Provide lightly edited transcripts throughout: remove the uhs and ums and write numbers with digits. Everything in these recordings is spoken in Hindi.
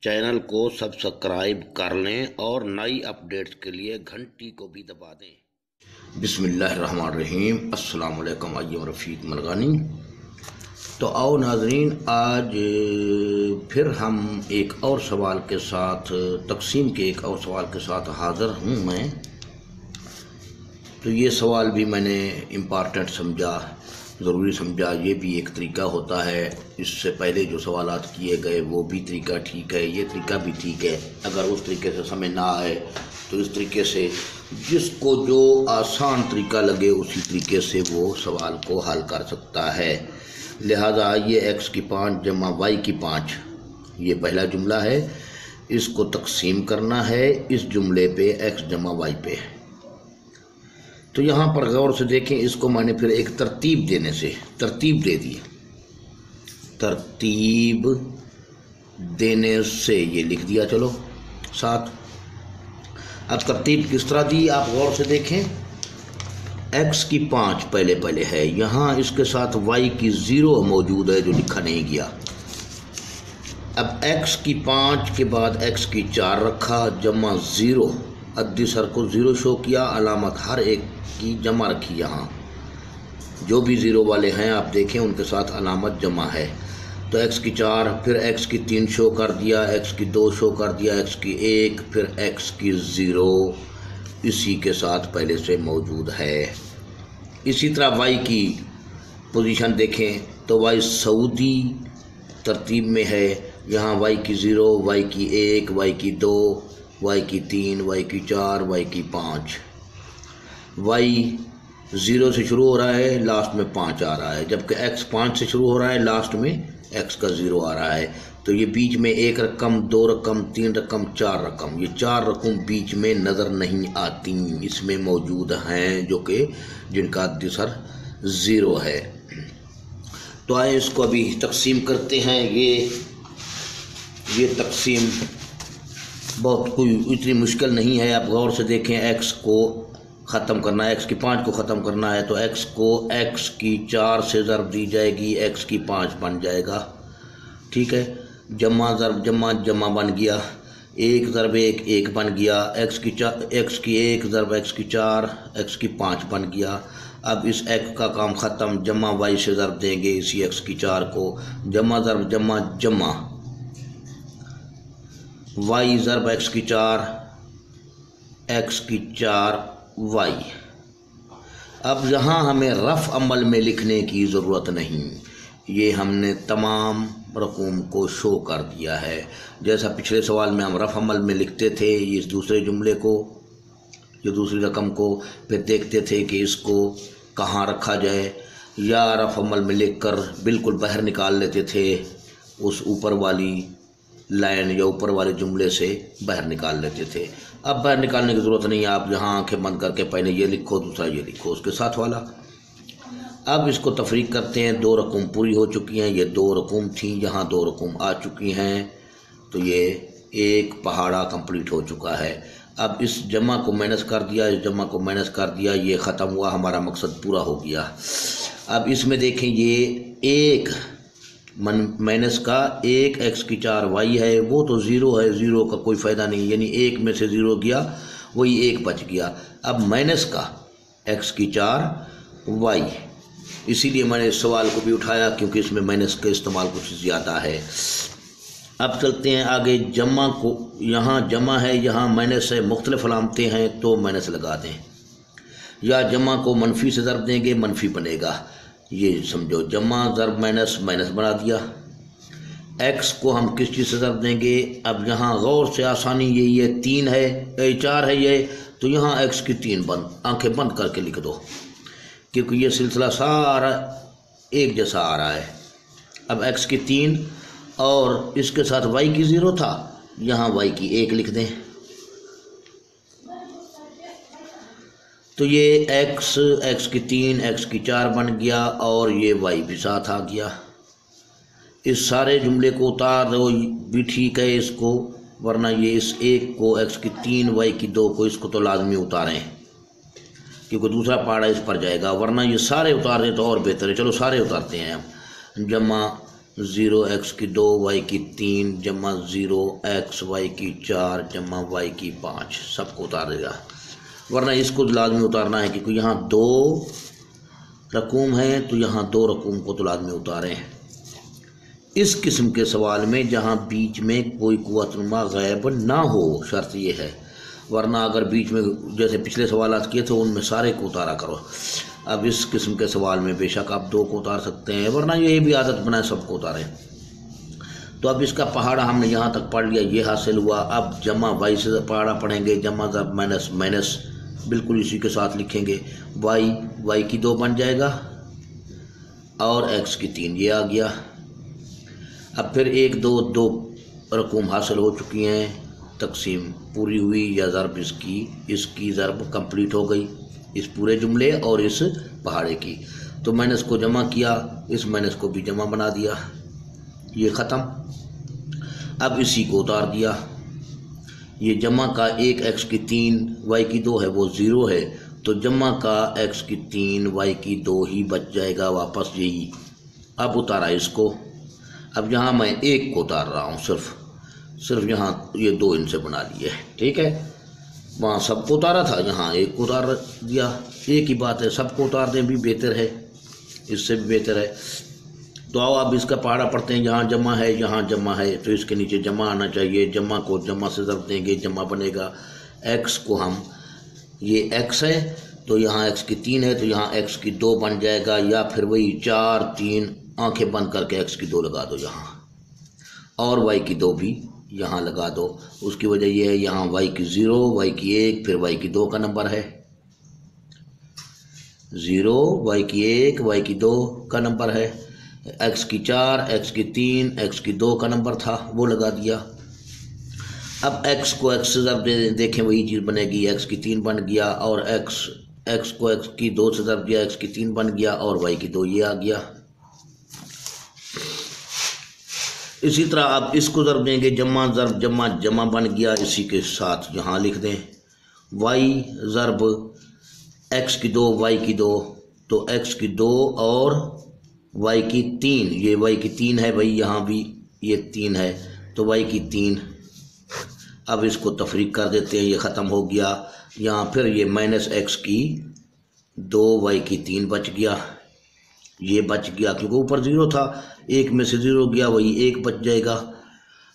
चैनल को सब्सक्राइब कर लें और नई अपडेट्स के लिए घंटी को भी दबा दें। बिस्मिल्लाहिर्रहमानिर्रहीम। अस्सलाम वालेकुम। अय्यम रफ़ीक मलगानी। तो आओ नाजरीन, आज फिर हम एक और सवाल के साथ, तकसीम के एक और सवाल के साथ हाज़िर हूँ मैं। तो ये सवाल भी मैंने इम्पॉर्टेंट समझा, ज़रूरी समझा। ये भी एक तरीका होता है। इससे पहले जो सवालात किए गए वो भी तरीका ठीक है, ये तरीका भी ठीक है। अगर उस तरीके से समझ ना आए तो इस तरीके से जिसको जो आसान तरीका लगे उसी तरीके से वो सवाल को हल कर सकता है। लिहाजा ये x की 5 जमा y की 5, ये पहला जुमला है। इसको तकसीम करना है इस जुमले पे x जमा y पे। तो यहाँ पर गौर से देखें, इसको मैंने फिर एक तरतीब देने से तरतीब दे दी। तरतीब देने से ये लिख दिया। चलो साथ। अब तरतीब किस तरह दी आप गौर से देखें। x की 5 पहले है, यहाँ इसके साथ y की 0 मौजूद है जो लिखा नहीं गया। अब x की 5 के बाद x की 4 रखा जमा 0, अद्दी सर को 0 शो किया, अलामत हर एक की जमा रखी। यहाँ जो भी 0 वाले हैं आप देखें उनके साथ अलामत जमा है। तो x की 4, फिर x की 3 शो कर दिया, x की 2 शो कर दिया, x की 1, फिर x की 0 इसी के साथ पहले से मौजूद है। इसी तरह y की पोजीशन देखें तो y सऊदी तरतीब में है। यहाँ y की 0, y की 1, y की 2, y की 3, y की 4, y की 5। y 0 से शुरू हो रहा है, लास्ट में 5 आ रहा है, जबकि x 5 से शुरू हो रहा है, लास्ट में x का 0 आ रहा है। तो ये बीच में 1 रकम, 2 रकम, 3 रकम, 4 रकम, ये 4 रकम बीच में नज़र नहीं आती, इसमें मौजूद हैं जो कि जिनका अद्दिसर 0 है। तो आए इसको अभी तकसीम करते हैं। ये तकसीम बहुत कोई इतनी मुश्किल नहीं है। आप गौर से देखें, x को ख़त्म करना है, x की 5 को ख़त्म करना है तो x को x की 4 से ज़रब दी जाएगी, x की 5 बन जाएगा। ठीक है, जमा ज़रब जमा जमा बन गया, 1 ज़रब 1 1 बन गया, x की 1 ज़रब x की 4 x की 5 बन गया। अब इस x का काम ख़त्म, जमा y से ज़रब देंगे इसी x की 4 को, जमा ज़रब जमा जमा y ज़रब x की 4 x की 4 y। अब यहाँ हमें रफ़ अमल में लिखने की ज़रूरत नहीं, ये हमने तमाम रकूम को शो कर दिया है। जैसा पिछले सवाल में हम रफ़ अमल में लिखते थे इस दूसरे जुमले को, जो दूसरी रकम को, फिर देखते थे कि इसको कहाँ रखा जाए, या रफ़ अमल में लिख कर बिल्कुल बाहर निकाल लेते थे, उस ऊपर वाली लाइन या ऊपर वाले जुमले से बाहर निकाल लेते थे। अब बाहर निकालने की ज़रूरत नहीं है, आप यहाँ आंखें बंद करके पहले ये लिखो, दूसरा ये लिखो, उसके साथ वाला। अब इसको तफरीक करते हैं। 2 रकूम पूरी हो चुकी हैं, ये 2 रकूम थी, यहाँ 2 रकूम आ चुकी हैं, तो ये एक पहाड़ा कंप्लीट हो चुका है। अब इस जमा को माइनस कर दिया, इस जमा को माइनस कर दिया, ये ख़त्म हुआ, हमारा मकसद पूरा हो गया। अब इसमें देखें, ये 1 माइनस का 1 x की 4 y है, वो तो 0 है, 0 का कोई फ़ायदा नहीं, यानी 1 में से 0 गया, वही 1 बच गया। अब माइनस का x की 4 y, इसीलिए मैंने इस सवाल को भी उठाया क्योंकि इसमें माइनस का इस्तेमाल कुछ ज़्यादा है। अब चलते हैं आगे। जमा को, यहाँ जमा है, यहाँ माइनस है, मुख्तलिफ अलामतें हैं तो माइनस लगा दें, या जमा को मनफी से ज़रब देंगे, मनफी बनेगा। ये समझो, जमा ज़रब माइनस, माइनस बना दिया। x को हम किस चीज़ से ज़रब देंगे। अब यहाँ गौर से आसानी यही है, 3 है 4 है ये, तो यहाँ x की 3 आंखें बंद करके लिख दो, क्योंकि ये सिलसिला सारा एक जैसा आ रहा है। अब x की 3 और इसके साथ y की 0 था, यहाँ y की 1 लिख दें, तो ये x की 3 x की 4 बन गया और ये y भी साथ आ गया। इस सारे जुमले को उतार दो भी ठीक है इसको, वरना ये इस 1 को x की 3 y की 2 को, इसको तो लाजमी उतारें क्योंकि दूसरा पहाड़ा इस पर जाएगा, वरना ये सारे उतार दें तो और बेहतर है। चलो सारे उतारते हैं हम। जमा 0 x की 2 y की 3 जमा 0 x y की 4 जमा y की 5 सबको उतार देगा। वरना इसको लाजमी उतारना है क्योंकि यहाँ 2 रकूम है तो यहाँ 2 रकूम को तो लाजमी उतारें। इस किस्म के सवाल में जहाँ बीच में कोई कुव्वतनुमा गैब ना हो, शर्त ये है, वरना अगर बीच में जैसे पिछले सवालात किए तो उनमें सारे को उतारा करो। अब इस किस्म के सवाल में बेशक आप 2 को उतार सकते हैं, वरना ये भी आदत बनाए सबको उतारें। तो अब इसका पहाड़ा हमने यहाँ तक पढ़ लिया, ये हासिल हुआ। अब जमा वाई से पहाड़ा पढ़ेंगे, जमा ज़रब माइनस माइनस बिल्कुल इसी के साथ लिखेंगे। वाई की 2 बन जाएगा और एक्स की 3 ये आ गया। अब फिर 1 2 2 रकूम हासिल हो चुकी हैं, तकसीम पूरी हुई या ज़रब इसकी ज़रब कंप्लीट हो गई, इस पूरे जुमले और इस पहाड़े की। तो मैंने इसको जमा किया, इस माइनस को भी जमा बना दिया, ये ख़त्म। अब इसी को उतार दिया। ये जमा का 1 x की 3 y की 2 है वो 0 है, तो जमा का x की 3 y की 2 ही बच जाएगा वापस यही। अब उतारा इसको। अब यहाँ मैं 1 को उतार रहा हूँ, सिर्फ यहाँ ये 2 इनसे बना लिए, ठीक है। वहाँ सबको उतारा था, यहाँ 1 को उतार दिया। एक ही बात है, सबको उतार दें भी बेहतर है, इससे भी बेहतर है। तो आओ अब इसका पहाड़ा पढ़ते हैं। यहाँ जमा है, यहाँ जमा है, तो इसके नीचे जमा आना चाहिए। जमा को जमा से ज़रब देंगे, जमा बनेगा। x को हम, ये x है तो यहाँ x की 3 है तो यहाँ x की 2 बन जाएगा, या फिर वही 4 3 आंखें बंद करके x की 2 लगा दो यहाँ, और y की 2 भी यहाँ लगा दो। उसकी वजह यह है यहाँ y की 0, y की 1, फिर y की 2 का नंबर है 0, y की 1, y की 2 का नंबर है, x की 4, x की 3, x की 2 का नंबर था वो लगा दिया। अब x को x से ज़रब दे देखें, वही चीज़ बनेगी। x की 3 बन गया, और x को x की 2 से ज़रब दिया, x की 3 बन गया, और y की 2 ये आ गया। इसी तरह अब इसको ज़रब देंगे, जमा ज़रब जमा, जमा बन गया। इसी के साथ यहाँ लिख दें y ज़रब x की 2 y की 2, तो x की 2 और y की 3, ये y की 3 है भाई, यहाँ भी ये 3 है तो y की 3। अब इसको तफरीक कर देते हैं, ये ख़त्म हो गया। यहाँ फिर ये माइनस x की 2 y की 3 बच गया, ये बच गया क्योंकि ऊपर 0 था, 1 में से 0 गया, वही 1 बच जाएगा।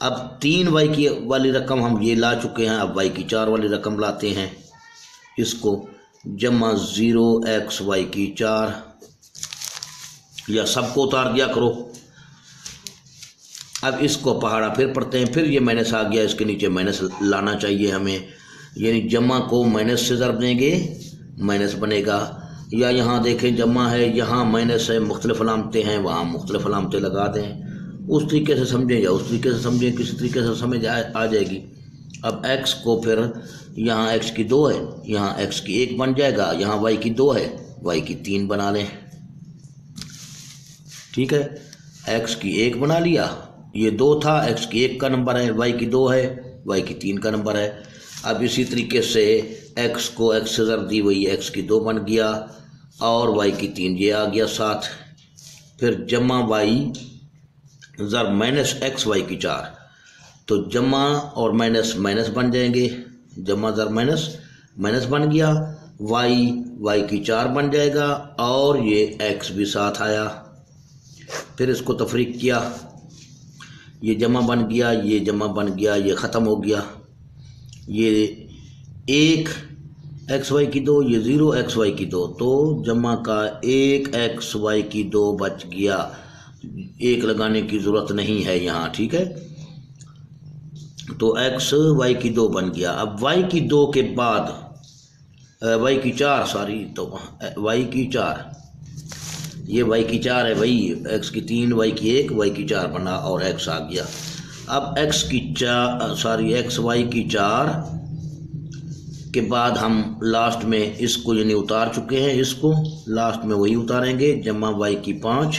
अब 3 y की वाली रकम हम ये ला चुके हैं, अब y की 4 वाली रकम लाते हैं। इसको जमा 0 x y की 4, या सबको उतार दिया करो। अब इसको पहाड़ा फिर पढ़ते हैं। फिर ये माइनस आ गया, इसके नीचे माइनस लाना चाहिए हमें, यानी जमा को माइनस से ज़रब देंगे, माइनस बनेगा। या यहाँ देखें जमा है, यहाँ माइनस है, मुख्तलिफ अलामतें हैं, वहाँ मुख्तलिफ अलामतें लगा दें। उस तरीके से समझें या उस तरीके से समझें, किसी तरीके से समझ आ जाएगी। अब x को फिर यहाँ x की 2 है, यहाँ x की 1 बन जाएगा, यहाँ y की 2 है, y की 3 बना लें, ठीक है। x की 1 बना लिया, ये 2 था, x की 1 का नंबर है, y की 2 है, y की 3 का नंबर है। अब इसी तरीके से x को x से ज़रब दी, वही x की 2 बन गया, और y की 3 ये आ गया साथ। फिर जमा y ज़रब माइनस x y की 4, तो जमा और माइनस माइनस बन जाएंगे, जमा ज़रब माइनस माइनस बन गया, y की 4 बन जाएगा, और ये x भी साथ आया। फिर इसको तफरीक किया, ये जमा बन गया, ये जमा बन गया, ये ख़त्म हो गया। ये 1 एक्स वाई की 2, ये 0 एक्स वाई की 2, तो जमा का 1 एक्स वाई की 2 बच गया। 1 लगाने की ज़रूरत नहीं है यहाँ, ठीक है। तो एक्स वाई की 2 बन गया। अब वाई की 2 के बाद वाई की 4, सॉरी, तो वाई की 4, ये वाई की 4 है भाई, एक्स की 3, वाई की 1, वाई की 4 बना और एक्स आ गया। अब एक्स वाई की 4 के बाद हम लास्ट में इसको यानी उतार चुके हैं, इसको लास्ट में वही उतारेंगे, जमा वाई की 5।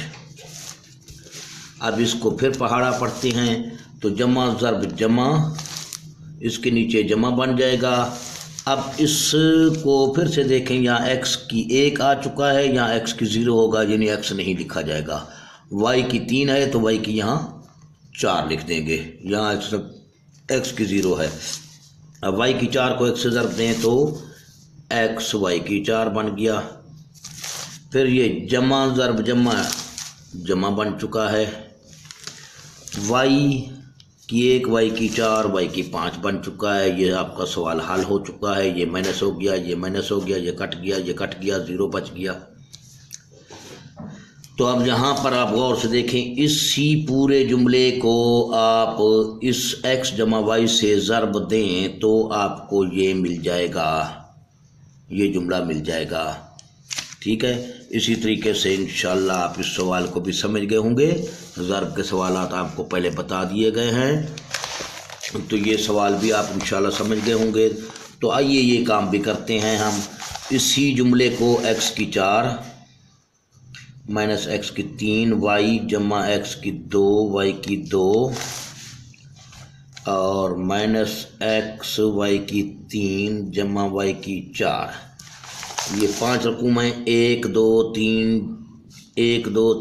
अब इसको फिर पहाड़ा पढ़ते हैं, तो जमा ज़रब जमा, इसके नीचे जमा बन जाएगा। अब इसको फिर से देखें, यहाँ x की 1 आ चुका है, यहाँ x की 0 होगा, यानी x नहीं लिखा जाएगा। वाई की 3 है तो वाई की यहाँ 4 लिख देंगे, यहाँ एक्स की 0 है। अब वाई की 4 को एक्स से ज़र्ब दें तो एक्स वाई की 4 बन गया। फिर ये जमा ज़र्ब जमा बन चुका है। वाई की 1 वाई की 4 वाई की 5 बन चुका है। ये आपका सवाल हल हो चुका है। ये माइनस हो गया, ये माइनस हो गया, ये कट गया, ये कट गया, 0 बच गया। तो अब यहाँ पर आप गौर से देखें, इसी पूरे जुमले को आप इस x जमा वाई से ज़र्ब दें तो आपको ये मिल जाएगा, ये जुमला मिल जाएगा। ठीक है, इसी तरीके से इंशाल्लाह आप इस सवाल को भी समझ गए होंगे। ज़र्ब के सवालात आपको पहले बता दिए गए हैं, तो ये सवाल भी आप इंशाल्लाह समझ गए होंगे। तो आइए ये काम भी करते हैं हम। इसी जुमले को x की 4 माइनस एक्स की 3 वाई जमा एक्स की 2 वाई की 2 और माइनस एक्स वाई की 3 जमा वाई की 4, ये 5 रकूम है। 1 2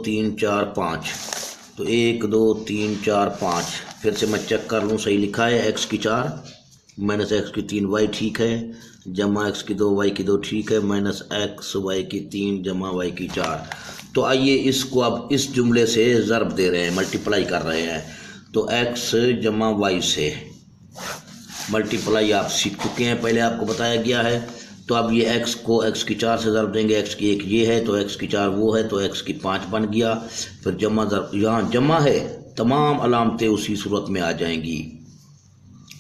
3 4 5, तो 1 2 3 4 5। फिर से मैं चेक कर लूँ सही लिखा है। एक्स की 4 माइनस एक्स की 3 वाई ठीक है, जमा एक्स की 2 वाई की 2 ठीक है, माइनस एक्स वाई की 3 जमा वाई की 4। तो आइए इसको अब इस जुमले से ज़र्ब दे रहे हैं, मल्टीप्लाई कर रहे हैं। तो x जमा वाई से मल्टीप्लाई आप सीख चुके हैं, पहले आपको बताया गया है। तो अब ये x को x की 4 से ज़र्ब देंगे। x की 1 ये है तो x की 4 वो है, तो x की 5 बन गया। फिर जमा ज़र्ब, यहाँ जमा है, तमाम अलामतें उसी सूरत में आ जाएंगी।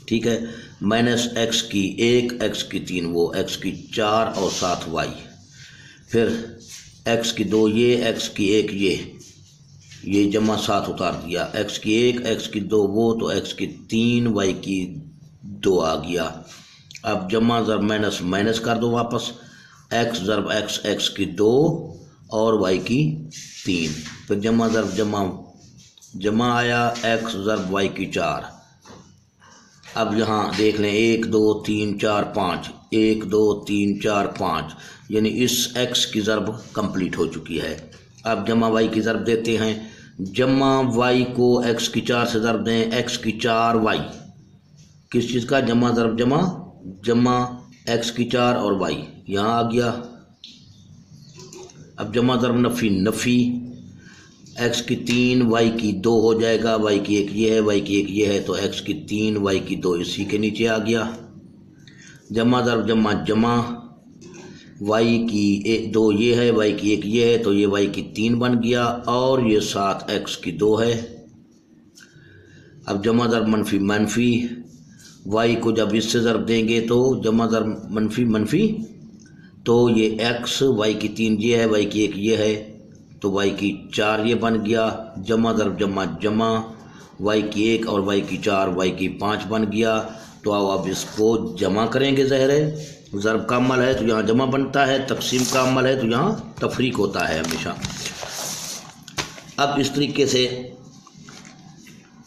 ठीक है, माइनस एक्स की 1 x की 3 वो, x की 4 और 7 वाई। फिर x की 2 ये, x की 1 ये जमा 7 उतार दिया। x की 1 x की 2 वो, तो x की 3 y की 2 आ गया। अब जमा ज़र्ब माइनस माइनस कर दो वापस, x ज़र्ब x, x की 2 और y की 3। फिर जमा ज़र्ब जमा आया, x ज़र्ब y की 4। अब यहाँ देख लें, 1 2 3 4 5, 1 2 3 4 5, यानी इस x की ज़र्ब कंप्लीट हो चुकी है। अब जमा y की ज़र्ब देते हैं। जमा y को x की 4 से ज़र्ब दें, x की 4 y, किस चीज़ का जमा ज़र्ब जमा x की 4 और y यहाँ आ गया। अब जमा ज़र्ब नफ़ी, x की 3 y की 2 हो जाएगा, y की 1 ये है, y की 1 ये है, तो x की 3 y की 2 इसी के नीचे आ गया। जमा ज़र्ब जमा y की 2 ये है, y की 1 ये है, तो ये y की 3 बन गया और ये 7 x की 2 है। अब जमा ज़र्ब मनफी, y को जब इससे ज़र्ब देंगे तो जमा ज़र्ब मनफी, तो ये x y की 3 ये है, y की 1 ये है, तो y की 4 ये बन गया। जमा ज़र्ब जमा y की 1 और y की 4 y की 5 बन गया। तो आओ अब इसको जमा करेंगे। ज़ाहिर है ज़र्ब का अमल है तो यहाँ जमा बनता है, तकसीम का अमल है तो यहाँ तफरीक होता है हमेशा। अब इस तरीके से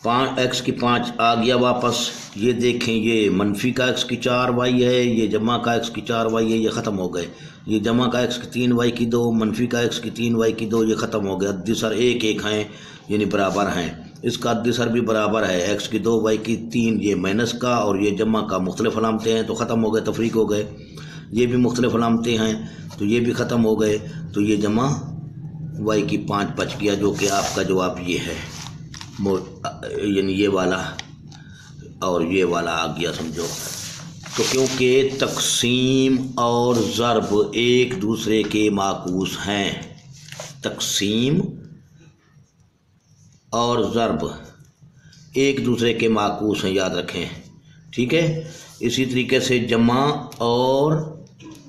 5x की 5 आ गया वापस। ये देखें, ये मनफी का x की 4 वाई है, ये जमा का x की 4 वाई है, ये ख़त्म हो गए। ये जमा का x की 3 वाई की 2, मनफी का x की 3 वाई की 2, ये ख़त्म हो गया। अद्दिसर 1 1 हैं, यानी बराबर हैं। इसका अद्दिसर भी बराबर है, x की 2 वाई की 3, ये माइनस का और ये जमा का मुख्तलिफ अलामतें हैं तो ख़त्म हो गए, तफरीक हो गए। ये भी मुख्तलिफ अलामतें हैं तो ये भी ख़त्म हो गए। तो ये जमा y की 5 बच गया, जो कि आपका जवाब ये है, यानी ये वाला और ये वाला आ गया, समझो। तो क्योंकि तकसीम और ज़र्ब एक दूसरे के माकूस हैं, तकसीम और ज़र्ब एक दूसरे के माकूस हैं, याद रखें। ठीक है, इसी तरीके से जमा और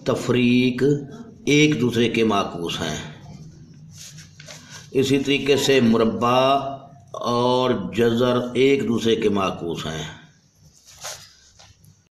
तफरीक एक दूसरे के माकूस हैं। इसी तरीके से मुरब्बा और जज़र एक दूसरे के माकूस हैं।